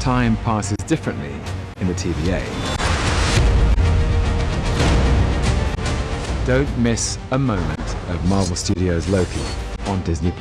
time passes differently in the TVA. Don't miss a moment of Marvel Studios' Loki on Disney+.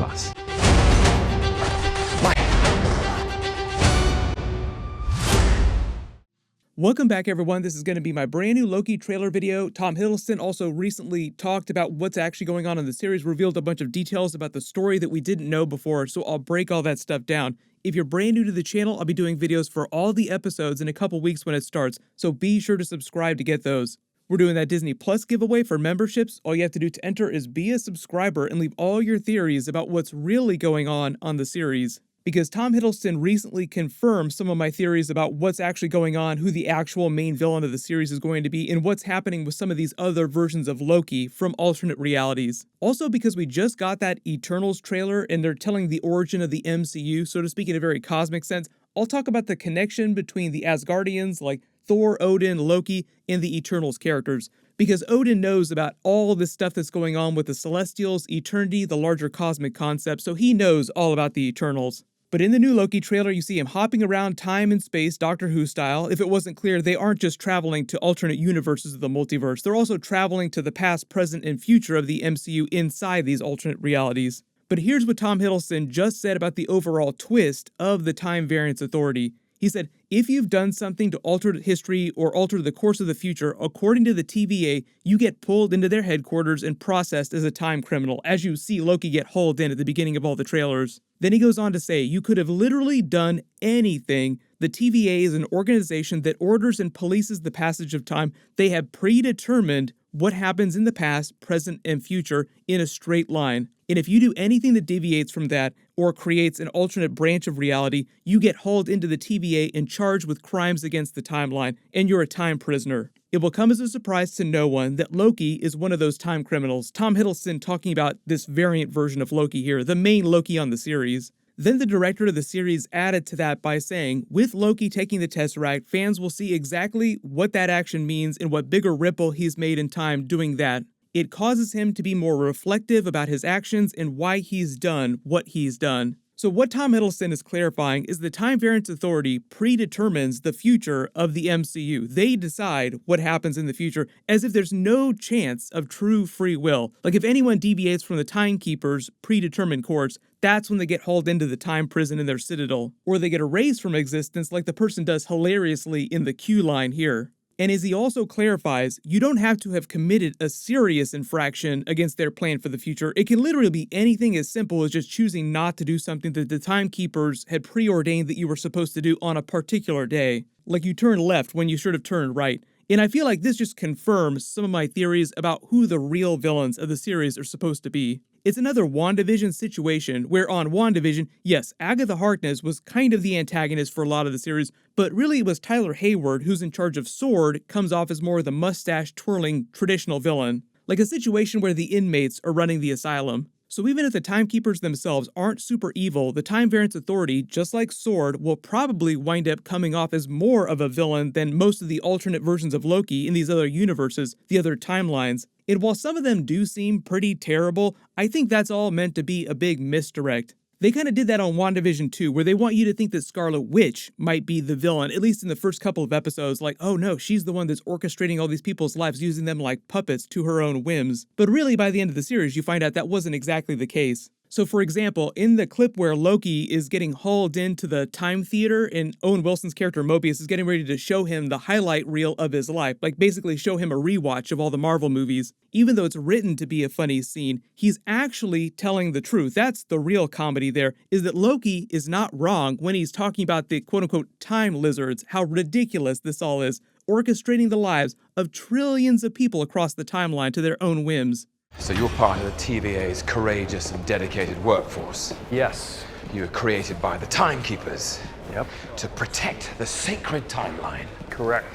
Welcome back, everyone. This is going to be my brand new Loki trailer video. Tom Hiddleston also recently talked about what's actually going on in the series, revealed a bunch of details about the story that we didn't know before, so I'll break all that stuff down. If you're brand new to the channel, I'll be doing videos for all the episodes in a couple weeks when it starts, so be sure to subscribe to get those. We're doing that Disney Plus giveaway for memberships. All you have to do to enter is be a subscriber and leave all your theories about what's really going on the series. Because Tom Hiddleston recently confirmed some of my theories about what's actually going on, who the actual main villain of the series is going to be, and what's happening with some of these other versions of Loki from alternate realities. Also because we just got that Eternals trailer and they're telling the origin of the MCU, so to speak, in a very cosmic sense, I'll talk about the connection between the Asgardians like Thor, Odin, Loki, and the Eternals characters. Because Odin knows about all this stuff that's going on with the Celestials, eternity, the larger cosmic concept, so he knows all about the Eternals. But in the new Loki trailer, you see him hopping around time and space, Doctor Who style. If it wasn't clear, they aren't just traveling to alternate universes of the multiverse, they're also traveling to the past, present, and future of the MCU inside these alternate realities. But here's what Tom Hiddleston just said about the overall twist of the Time Variance Authority. He said, if you've done something to alter history or alter the course of the future, according to the TVA, you get pulled into their headquarters and processed as a time criminal, as you see Loki get hauled in at the beginning of all the trailers. Then he goes on to say, you could have literally done anything. The TVA is an organization that orders and polices the passage of time. They have predetermined what happens in the past, present, and future in a straight line. And if you do anything that deviates from that or creates an alternate branch of reality, you get hauled into the TVA and charged with crimes against the timeline, and you're a time prisoner. It will come as a surprise to no one that Loki is one of those time criminals. Tom Hiddleston talking about this variant version of Loki here, the main Loki on the series. Then the director of the series added to that by saying, with Loki taking the Tesseract, fans will see exactly what that action means and what bigger ripple he's made in time doing that. It causes him to be more reflective about his actions and why he's done what he's done. So what Tom Hiddleston is clarifying is the Time Variance Authority predetermines the future of the MCU. They decide what happens in the future as if there's no chance of true free will. Like if anyone deviates from the Timekeeper's predetermined course, that's when they get hauled into the time prison in their citadel. Or they get erased from existence like the person does hilariously in the Q line here. And as he also clarifies, you don't have to have committed a serious infraction against their plan for the future. It can literally be anything as simple as just choosing not to do something that the Timekeepers had preordained that you were supposed to do on a particular day. Like you turned left when you should have turned right. And I feel like this just confirms some of my theories about who the real villains of the series are supposed to be. It's another WandaVision situation where on WandaVision, yes, Agatha Harkness was kind of the antagonist for a lot of the series, but really it was Tyler Hayward, who's in charge of SWORD, comes off as more of the mustache-twirling traditional villain. Like a situation where the inmates are running the asylum. So even if the Timekeepers themselves aren't super evil, the Time Variance Authority, just like SWORD, will probably wind up coming off as more of a villain than most of the alternate versions of Loki in these other universes, the other timelines. And while some of them do seem pretty terrible, I think that's all meant to be a big misdirect. They kind of did that on WandaVision too, where they want you to think that Scarlet Witch might be the villain, at least in the first couple of episodes, like, oh no, she's the one that's orchestrating all these people's lives, using them like puppets to her own whims. But really, by the end of the series, you find out that wasn't exactly the case. So for example, in the clip where Loki is getting hauled into the time theater and Owen Wilson's character Mobius is getting ready to show him the highlight reel of his life, like basically show him a rewatch of all the Marvel movies, even though it's written to be a funny scene, he's actually telling the truth. That's the real comedy there, is that Loki is not wrong when he's talking about the quote-unquote time lizards, how ridiculous this all is, orchestrating the lives of trillions of people across the timeline to their own whims. So you're part of the TVA's courageous and dedicated workforce. Yes. You were created by the Timekeepers. Yep. To protect the sacred timeline. Correct.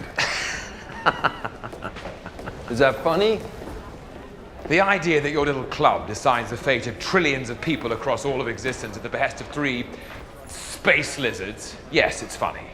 Is that funny? The idea that your little club decides the fate of trillions of people across all of existence at the behest of 3 space lizards, yes, it's funny.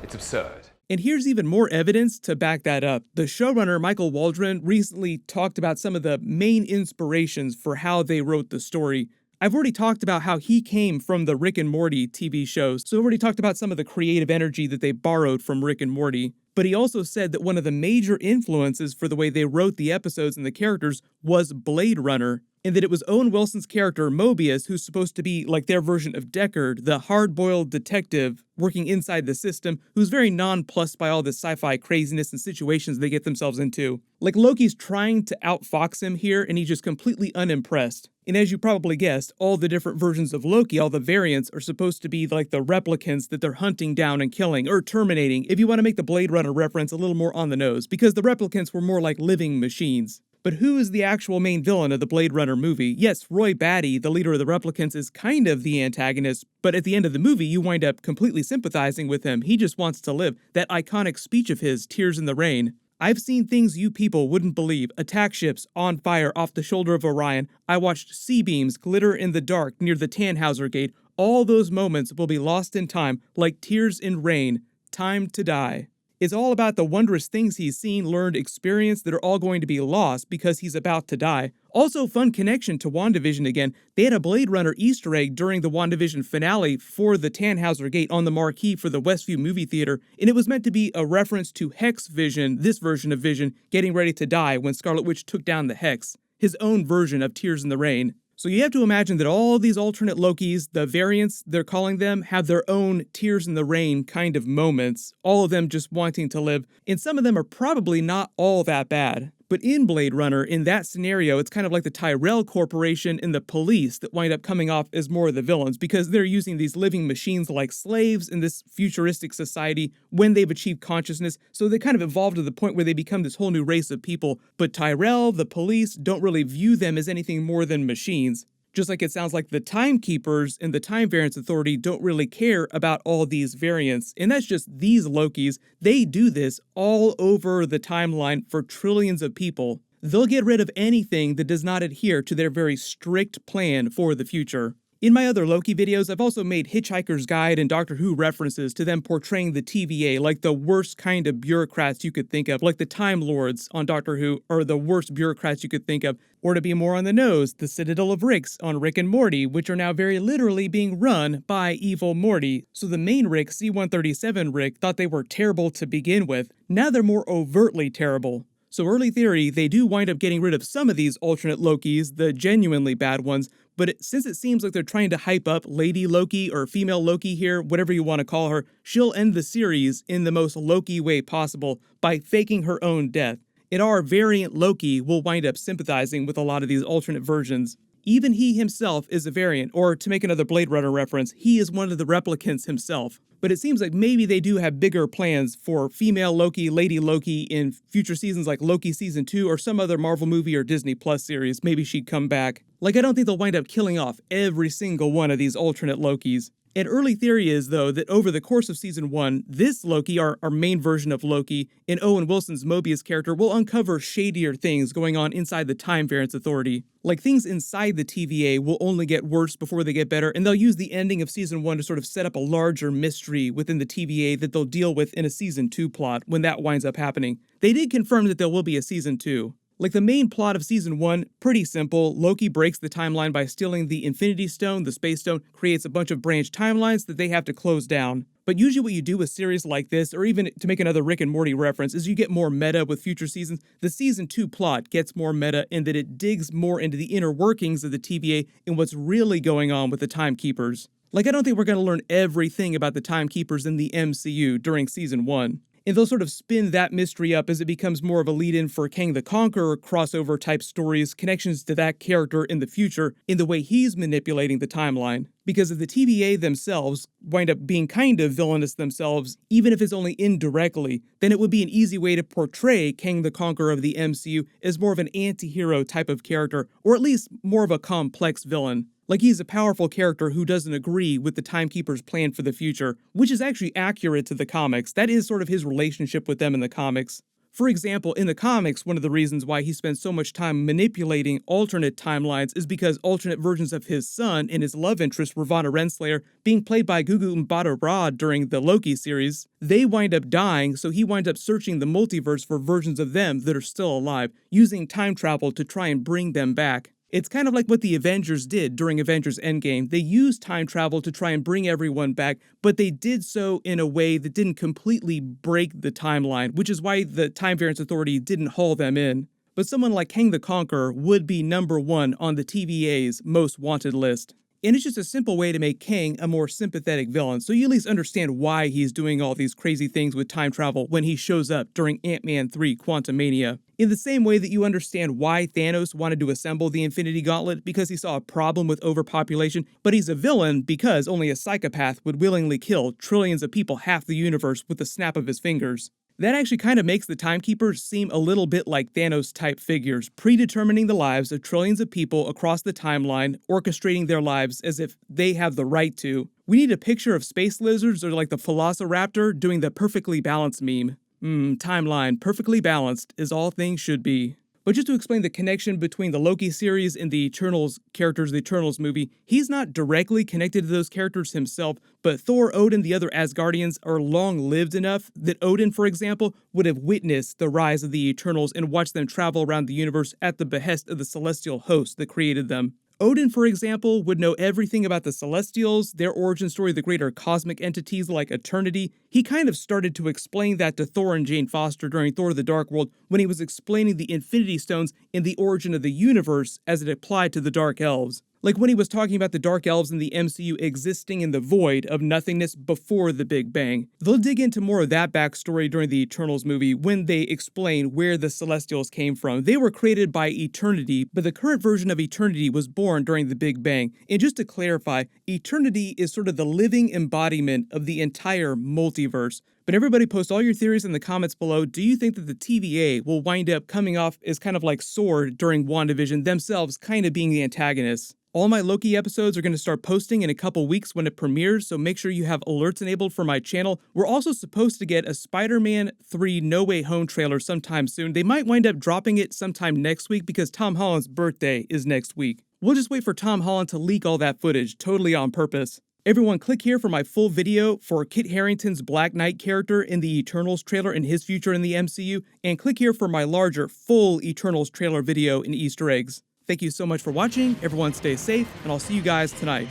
It's absurd. And here's even more evidence to back that up. The showrunner, Michael Waldron, recently talked about some of the main inspirations for how they wrote the story. I've already talked about how he came from the Rick and Morty TV shows, so I've already talked about some of the creative energy that they borrowed from Rick and Morty. But he also said that one of the major influences for the way they wrote the episodes and the characters was Blade Runner, and that it was Owen Wilson's character, Mobius, who's supposed to be like their version of Deckard, the hard-boiled detective working inside the system, who's very nonplussed by all this sci-fi craziness and situations they get themselves into. Like, Loki's trying to outfox him here, and he's just completely unimpressed. And as you probably guessed, all the different versions of Loki, all the variants, are supposed to be like the replicants that they're hunting down and killing, or terminating, if you want to make the Blade Runner reference a little more on the nose, because the replicants were more like living machines. But who is the actual main villain of the Blade Runner movie? Yes, Roy Batty, the leader of the replicants, is kind of the antagonist, but at the end of the movie, you wind up completely sympathizing with him. He just wants to live. That iconic speech of his, Tears in the Rain. I've seen things you people wouldn't believe. Attack ships on fire off the shoulder of Orion. I watched C-beams glitter in the dark near the Tannhauser Gate. All those moments will be lost in time, like tears in rain. Time to die. It's all about the wondrous things he's seen, learned, experienced that are all going to be lost because he's about to die. Also, fun connection to WandaVision again. They had a Blade Runner Easter egg during the WandaVision finale for the Tannhauser Gate on the marquee for the Westview movie theater, and it was meant to be a reference to Hex Vision, this version of Vision, getting ready to die when Scarlet Witch took down the Hex, his own version of Tears in the Rain. So you have to imagine that all these alternate Lokis, the variants they're calling them, have their own Tears in the Rain kind of moments, all of them just wanting to live, and some of them are probably not all that bad. But in Blade Runner, in that scenario, it's kind of like the Tyrell Corporation and the police that wind up coming off as more of the villains, because they're using these living machines like slaves in this futuristic society when they've achieved consciousness, so they kind of evolve to the point where they become this whole new race of people. But Tyrell, the police, don't really view them as anything more than machines. Just like it sounds like the Timekeepers and the Time Variance Authority don't really care about all these variants, and that's just these Lokis. They do this all over the timeline for trillions of people. They'll get rid of anything that does not adhere to their very strict plan for the future. In my other Loki videos, I've also made Hitchhiker's Guide and Doctor Who references to them portraying the TVA like the worst kind of bureaucrats you could think of, like the Time Lords on Doctor Who are the worst bureaucrats you could think of, or to be more on the nose, the Citadel of Ricks on Rick and Morty, which are now very literally being run by evil Morty. So the main Rick, C-137 Rick, thought they were terrible to begin with. Now they're more overtly terrible. So early theory, they do wind up getting rid of some of these alternate Lokis, the genuinely bad ones, but since it seems like they're trying to hype up Lady Loki or female Loki here, whatever you want to call her, she'll end the series in the most Loki way possible by faking her own death. And our variant Loki will wind up sympathizing with a lot of these alternate versions. Even he himself is a variant, or to make another Blade Runner reference, he is one of the replicants himself. But it seems like maybe they do have bigger plans for female Loki, Lady Loki in future seasons like Loki Season 2 or some other Marvel movie or Disney Plus series. Maybe she'd come back. Like, I don't think they'll wind up killing off every single one of these alternate Lokis. An early theory is, though, that over the course of Season 1, this Loki, our main version of Loki, and Owen Wilson's Mobius character will uncover shadier things going on inside the Time Variance Authority. Like, things inside the TVA will only get worse before they get better, and they'll use the ending of Season 1 to sort of set up a larger mystery within the TVA that they'll deal with in a Season 2 plot when that winds up happening. They did confirm that there will be a Season 2. Like, the main plot of Season 1, pretty simple. Loki breaks the timeline by stealing the Infinity Stone, the Space Stone, creates a bunch of branched timelines that they have to close down. But usually what you do with series like this, or even to make another Rick and Morty reference, is you get more meta with future seasons. The Season 2 plot gets more meta in that it digs more into the inner workings of the TVA and what's really going on with the Timekeepers. Like, I don't think we're going to learn everything about the Timekeepers in the MCU during Season 1. And they'll sort of spin that mystery up as it becomes more of a lead-in for Kang the Conqueror crossover type stories, connections to that character in the future, in the way he's manipulating the timeline. Because if the TVA themselves wind up being kind of villainous themselves, even if it's only indirectly, then it would be an easy way to portray Kang the Conqueror of the MCU as more of an anti-hero type of character, or at least more of a complex villain. Like, he's a powerful character who doesn't agree with the Timekeepers' plan for the future, which is actually accurate to the comics. That is sort of his relationship with them in the comics. For example, in the comics, one of the reasons why he spends so much time manipulating alternate timelines is because alternate versions of his son and his love interest, Ravonna Renslayer, being played by Gugu Mbatha-Raw during the Loki series, they wind up dying, so he winds up searching the multiverse for versions of them that are still alive, using time travel to try and bring them back. It's kind of like what the Avengers did during Avengers Endgame. They used time travel to try and bring everyone back, but they did so in a way that didn't completely break the timeline, which is why the Time Variance Authority didn't haul them in. But someone like Kang the Conqueror would be #1 on the TVA's most wanted list. And it's just a simple way to make Kang a more sympathetic villain, so you at least understand why he's doing all these crazy things with time travel when he shows up during Ant-Man 3 Quantumania. In the same way that you understand why Thanos wanted to assemble the Infinity Gauntlet because he saw a problem with overpopulation, but he's a villain because only a psychopath would willingly kill trillions of people, half the universe, with the snap of his fingers. That actually kind of makes the Timekeepers seem a little bit like Thanos-type figures, predetermining the lives of trillions of people across the timeline, orchestrating their lives as if they have the right to. We need a picture of space lizards or like the Velociraptor doing the perfectly balanced meme. Timeline, perfectly balanced, as all things should be. But just to explain the connection between the Loki series and the Eternals characters, the Eternals movie, he's not directly connected to those characters himself, but Thor, Odin, the other Asgardians are long-lived enough that Odin, for example, would have witnessed the rise of the Eternals and watched them travel around the universe at the behest of the celestial host that created them. Odin, for example, would know everything about the Celestials, their origin story, the greater cosmic entities like Eternity. He kind of started to explain that to Thor and Jane Foster during Thor the Dark World when he was explaining the Infinity Stones and the origin of the universe as it applied to the Dark Elves. Like when he was talking about the Dark Elves in the MCU existing in the void of nothingness before the Big Bang. They'll dig into more of that backstory during the Eternals movie when they explain where the Celestials came from. They were created by Eternity, but the current version of Eternity was born during the Big Bang. And just to clarify, Eternity is sort of the living embodiment of the entire multiverse. But everybody post all your theories in the comments below. Do you think that the TVA will wind up coming off as kind of like S.W.O.R.D. during WandaVision, themselves kind of being the antagonists? All my Loki episodes are going to start posting in a couple weeks when it premieres, so make sure you have alerts enabled for my channel. We're also supposed to get a Spider-Man 3 No Way Home trailer sometime soon. They might wind up dropping it sometime next week because Tom Holland's birthday is next week. We'll just wait for Tom Holland to leak all that footage, totally on purpose. Everyone, click here for my full video for Kit Harington's Black Knight character in the Eternals trailer and his future in the MCU, and click here for my larger, full Eternals trailer video and Easter eggs. Thank you so much for watching, everyone stay safe, and I'll see you guys tonight.